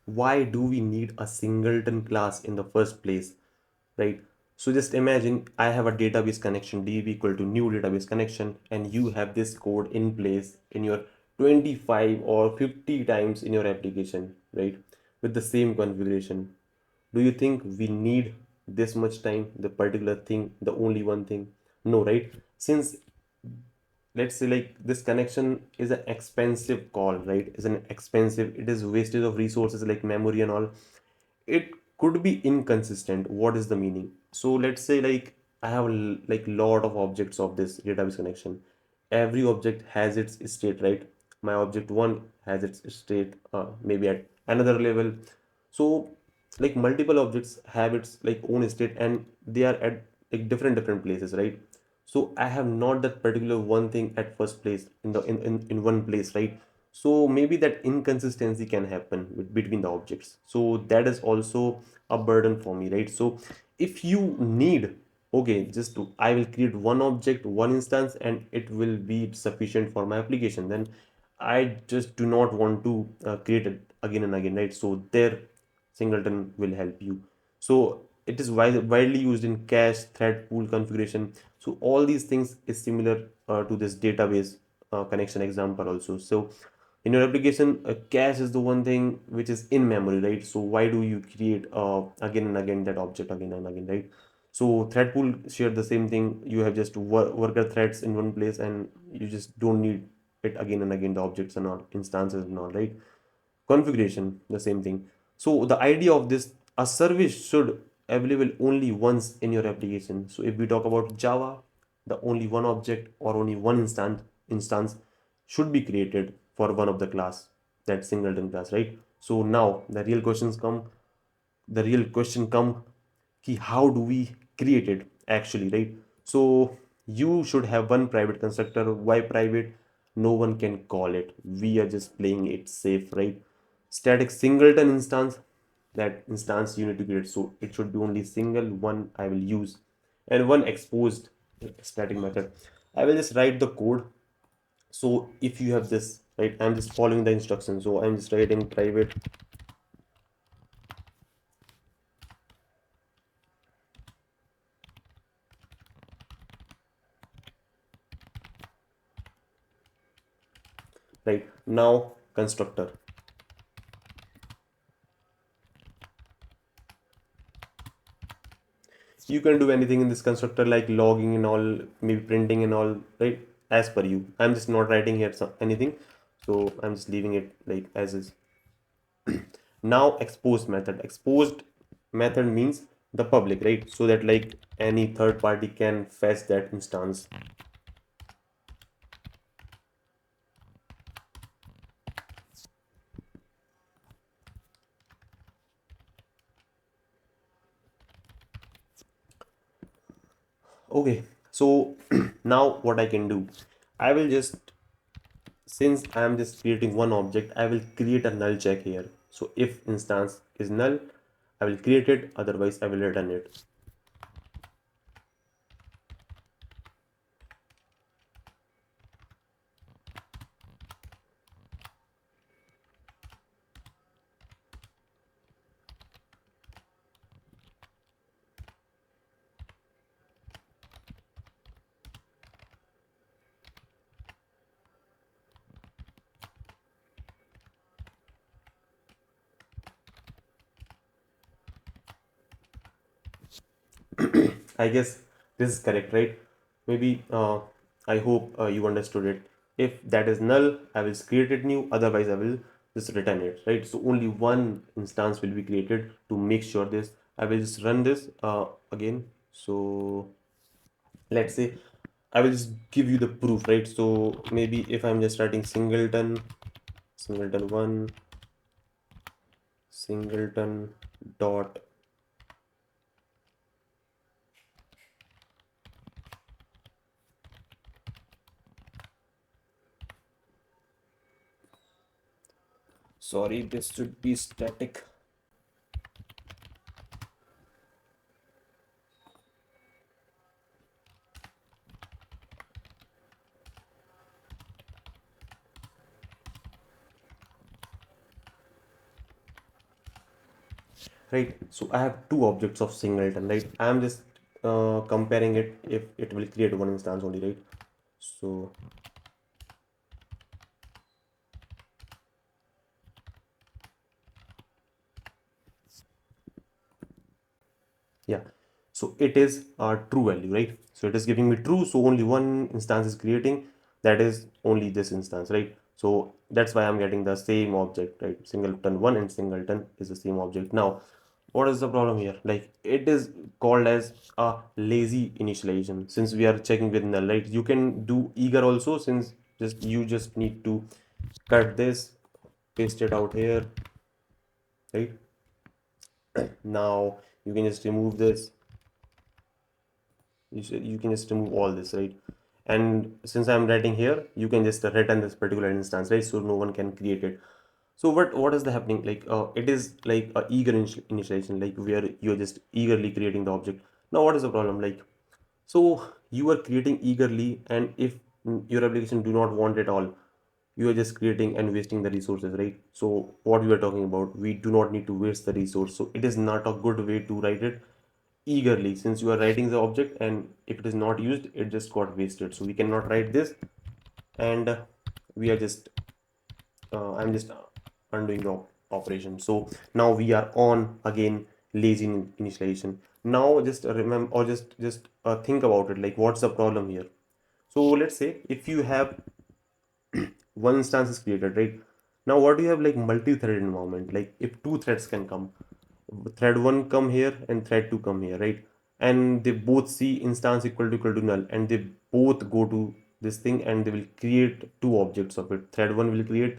why do we need a singleton class in the first place, right? So just imagine I have a database connection, db equal to new database connection, and you have this code in place in your 25 or 50 times in your application, right? With the same configuration. Do you think we need this much time, the particular thing, the only one thing? No, right? Since let's say like this connection is an expensive call, right? Is an expensive, it is wastage of resources like memory and all. It could be inconsistent. What is the meaning? So let's say like I have like lot of objects of this database connection. Every object has its state, right? My object one has its state maybe at another level. So like multiple objects have its like own state, and they are at like different places, right? So I have not that particular one thing at first place in the in one place, right? So maybe that inconsistency can happen between the objects. So that is also a burden for me, right? So if you need, okay, just to I will create one object, one instance, and it will be sufficient for my application, then I just do not want to create it again and again, right? So there singleton will help you. So it is widely used in cache, thread pool configuration. So all these things is similar to this database connection example also. So in your application, a cache is the one thing which is in memory, right? So why do you create again and again that object again and again, right? So thread pool share the same thing. You have just worker threads in one place, and you just don't need it again and again, the objects and all, instances and all, right? Configuration, the same thing. So the idea of this, a service should available only once in your application. So if we talk about Java, the only one object or only one instance should be created for one of the class, that singleton class, right? So now the real question come ki how do we create it actually, right? So you should have one private constructor. Why private? No one can call it. We are just playing it safe, right? Static singleton instance, that instance you need to create, so it should be only single one I will use. And one exposed static method, I will just write the code. So if you have this, right, I'm just following the instructions, so I'm just writing private, right? Now constructor, you can do anything in this constructor like logging and all, maybe printing and all, right? As per you, I'm just not writing here anything, so I'm just leaving it like as is. Now exposed method means the public, right? So that like any third party can fetch that instance. Okay, so now what I can do, I will just, since I am just creating one object, I will create a null check here. So if instance is null, I will create it, otherwise I will return it. I guess this is correct, right? Maybe I hope you understood it. If that is null, I will create it new, otherwise I will just return it, right? So only one instance will be created to make sure this. I will just run this again. So let's say I will just give you the proof, right? So maybe if I'm just writing singleton one, singleton dot, sorry, this should be static. right? So I have two objects of singleton, right? I'm just comparing it if it will create one instance only, right? So yeah, so it is a true value, right? So it is giving me true, so only one instance is creating, that is only this instance, right? So that's why I'm getting the same object, right? Singleton 1 and singleton is the same object. Now what is the problem here? Like, it is called as a lazy initialization, since we are checking with null, right? You can do eager also, since just you just need to cut this, paste it out here, right? Now you can just remove this, you can just remove all this, right? And since I'm writing here, you can just return this particular instance, right? So no one can create it. So what is the happening? Like, it is like a eager initialization, like where you're just eagerly creating the object. Now what is the problem? Like, so you are creating eagerly, and if your application do not want it all, you are just creating and wasting the resources, right? So what we are talking about, we do not need to waste the resource, so it is not a good way to write it eagerly, since you are writing the object and if it is not used, it just got wasted. So we cannot write this, and we are just I'm just undoing the operation. So now we are on again lazy initialization. Now just remember, or just think about it, like what's the problem here? So let's say if you have one instance is created, right? Now what do you have? Like multi-threaded environment, like if two threads can come, thread 1 come here and thread 2 come here, right? And they both see instance equal to null, and they both go to this thing, and they will create two objects of it. Thread 1 will create,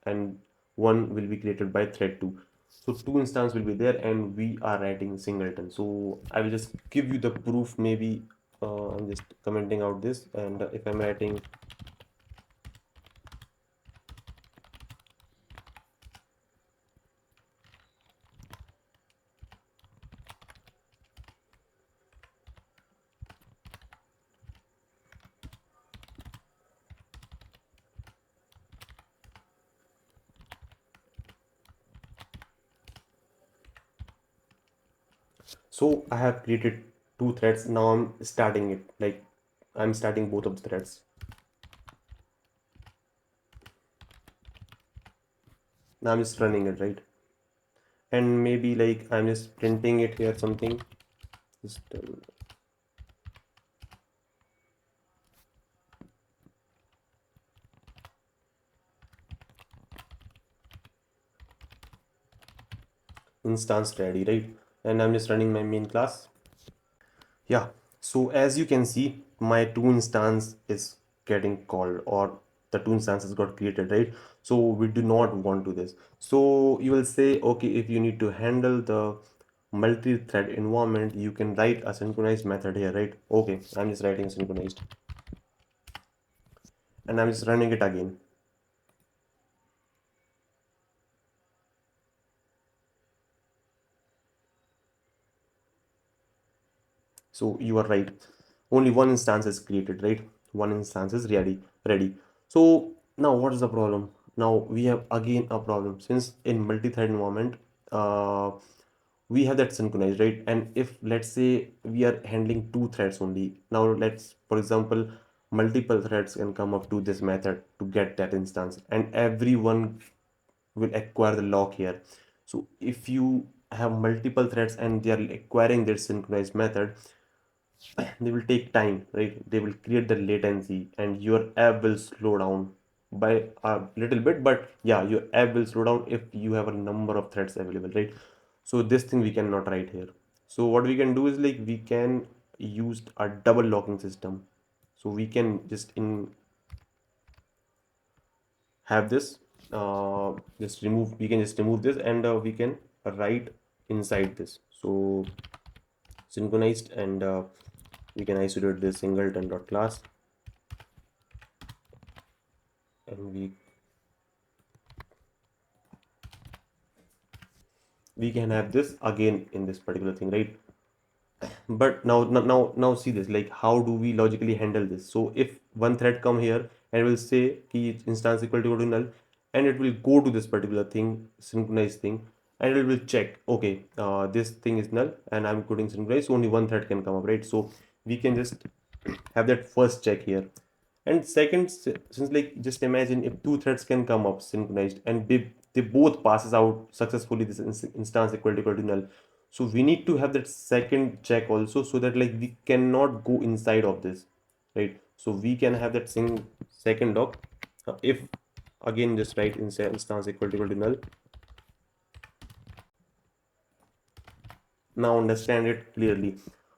and one will be created by thread 2. So two instance will be there, and we are writing singleton. So I will just give you the proof. Maybe I'm just commenting out this, and if I'm writing, so I have created two threads. Now I'm starting it, like I'm starting both of the threads. Now I'm just running it, right? And maybe like I'm just printing it here, something, just instance ready, right? And I'm just running my main class. Yeah, so as you can see, my two instance is getting called, or the two instances got created, right? So we do not want to this. So you will say, okay, if you need to handle the multi-thread environment, you can write a synchronized method here, right? Okay, I'm just writing synchronized, and I'm just running it again. So you are right, only one instance is created, right? One instance is ready. So now what is the problem? Now we have again a problem, since in multi-thread environment, uh, we have that synchronized, right? And if let's say we are handling two threads only, now let's, for example, multiple threads can come up to this method to get that instance, and everyone will acquire the lock here. So if you have multiple threads and they are acquiring their synchronized method, they will take time, right? They will create the latency, and your app will slow down by a little bit, but yeah, your app will slow down if you have a number of threads available, right? So this thing we cannot write here. So what we can do is, like, we can use a double locking system. So we can just in have this, just remove, we can just remove this, and we can write inside this. So synchronized, and we can isolate this singleton dot class, and we can have this again in this particular thing, right? But now see this, like how do we logically handle this? So if one thread come here and will say key instance equal to null, and it will go to this particular thing, synchronized thing, and it will check, okay, this thing is null and I'm putting synchronized, so only one thread can come up, right? So we can just have that first check here. And second, since like just imagine if two threads can come up synchronized and they both passes out successfully this instance equal to null. So we need to have that second check also, so that like we cannot go inside of this, right? So we can have that second lock if again just write instance equal to null. Now understand it clearly.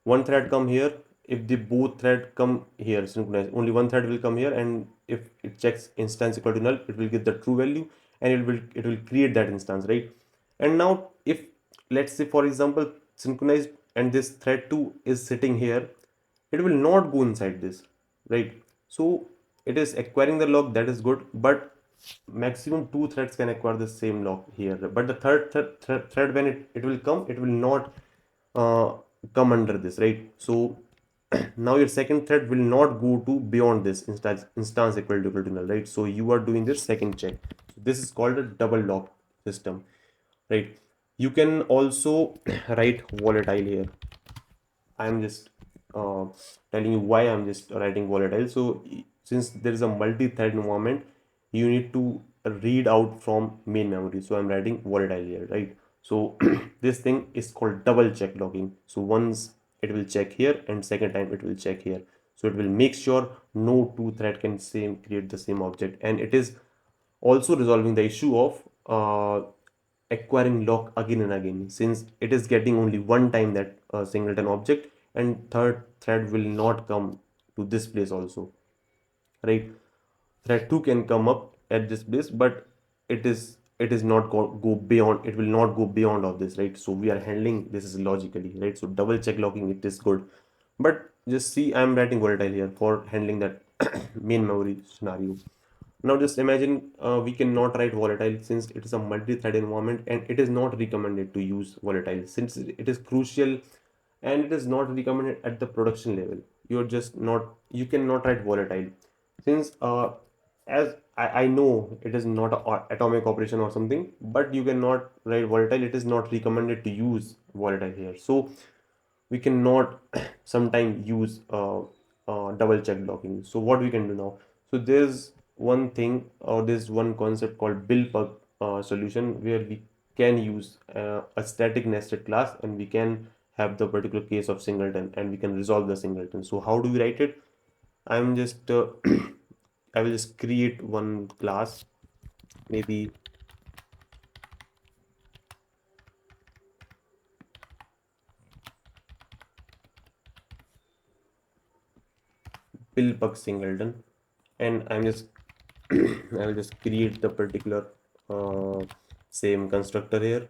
One thread come here. If the both thread come here synchronized, only one thread will come here, and if it checks instance equal to null, it will get the true value, and it will create that instance, right? And now if let's say for example synchronized and this thread 2 is sitting here, it will not go inside this, right? So it is acquiring the lock, that is good, but maximum two threads can acquire the same lock here, but the third when it will come, it will not uh, come under this, right? So now your second thread will not go to beyond this instance equal to null, right? So you are doing this second check. So this is called a double lock system, right? You can also write volatile here. I'm just telling you why I'm just writing volatile. So since there is a multi-thread environment, you need to read out from main memory. So I'm writing volatile here, right? So this thing is called double check logging. So once it will check here and second time it will check here. So it will make sure no two thread can same create the same object, and it is also resolving the issue of acquiring lock again and again, since it is getting only one time that singleton object, and third thread will not come to this place also, right? Thread 2 can come up at this place, but it is not go beyond, it will not go beyond of this, right? So we are handling this is logically, right? So double check locking, it is good, but just see I'm writing volatile here for handling that main memory scenario. Now just imagine we cannot write volatile since it is a multi-thread environment, and it is not recommended to use volatile since it is crucial, and it is not recommended at the production level. You're just not, you cannot write volatile since as I know it is not a atomic operation or something, but you cannot write volatile. It is not recommended to use volatile here. So we cannot sometime use double check blocking. So what we can do now? So there's one thing, or there's one concept called build-pug solution, where we can use a static nested class, and we can have the particular case of singleton, and we can resolve the singleton. So how do we write it? I'm just I will just create one class, maybe build-pug singleton, and I'm just I will just create the particular uh, same constructor here,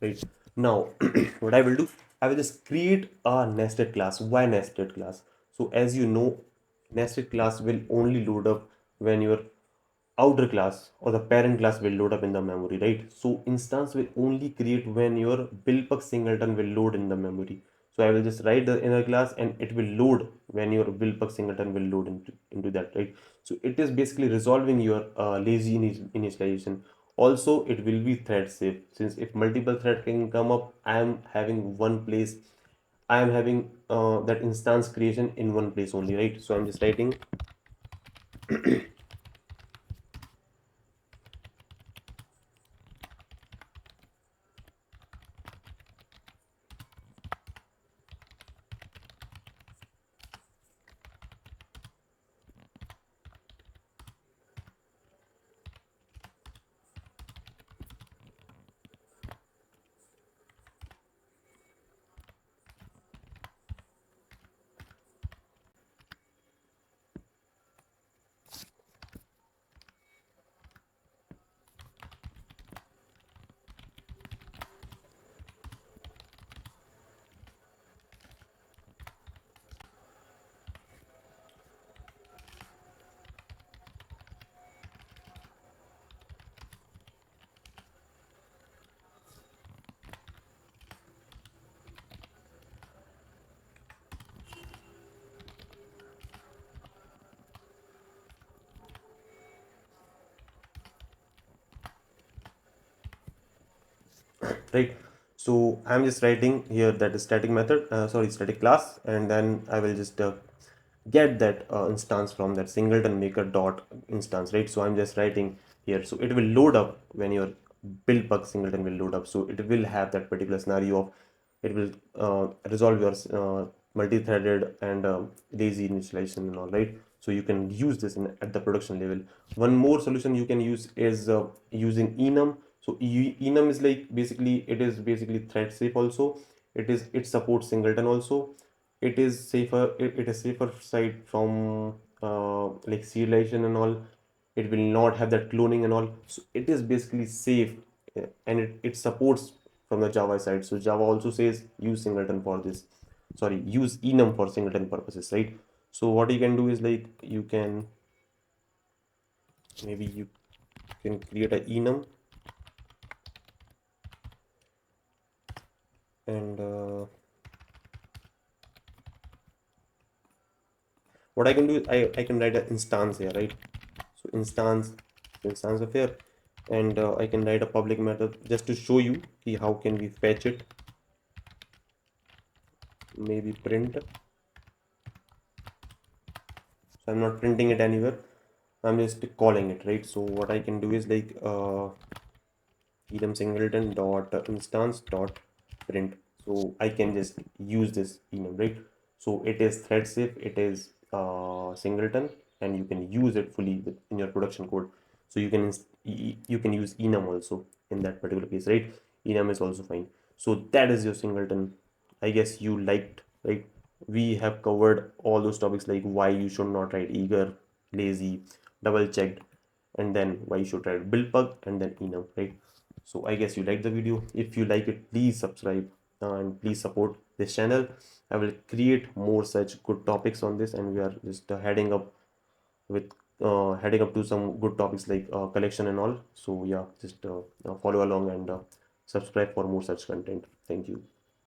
right? Now what I will do, I will just create a nested class. Why nested class? So as you know, nested class will only load up when your outer class or the parent class will load up in the memory, right? So instance will only create when your build-pug singleton will load in the memory. So I will just write the inner class, and it will load when your build-pug singleton will load into that, right? So it is basically resolving your lazy initialization. Also it will be thread safe, since if multiple thread can come up, I am having one place, I am having that instance creation in one place only, right? So I'm just writing right? So I'm just writing here that is static method, sorry, static class, and then I will just get that instance from that singleton maker dot instance, right? So I'm just writing here, so it will load up when your build bug singleton will load up. So it will have that particular scenario of, it will resolve your multi-threaded and lazy initialization and all, right? So you can use this at the production level. One more solution you can use is using enum. So enum is like, basically it is basically thread safe also. It supports singleton also. It is safer, it is safer side from like serialization and all. It will not have that cloning and all, so it is basically safe. And it supports from the Java side. So Java also says use singleton for this, sorry, use enum for singleton purposes, right? So what you can do is like, you can, maybe you can create a enum, and what I can do is I can write an instance here, right? So instance of here, and I can write a public method just to show you how can we fetch it. Maybe print. So I'm not printing it anywhere, I'm just calling it, right? So what I can do is like enum singleton dot instance dot print. So I can just use this enum, right? So it is thread safe, it is singleton, and you can use it fully in your production code. So you can you can use enum also in that particular case, right? Enum is also fine. So that is your singleton. I guess you liked, right? We have covered all those topics, like why you should not write eager, lazy, double checked, and then why you should write build bug, and then enum, right? So I guess you liked the video. If you like it, please subscribe and please support this channel. I will create more such good topics on this, and we are just heading up with heading up to some good topics like collection and all. So yeah, just follow along and subscribe for more such content. Thank you.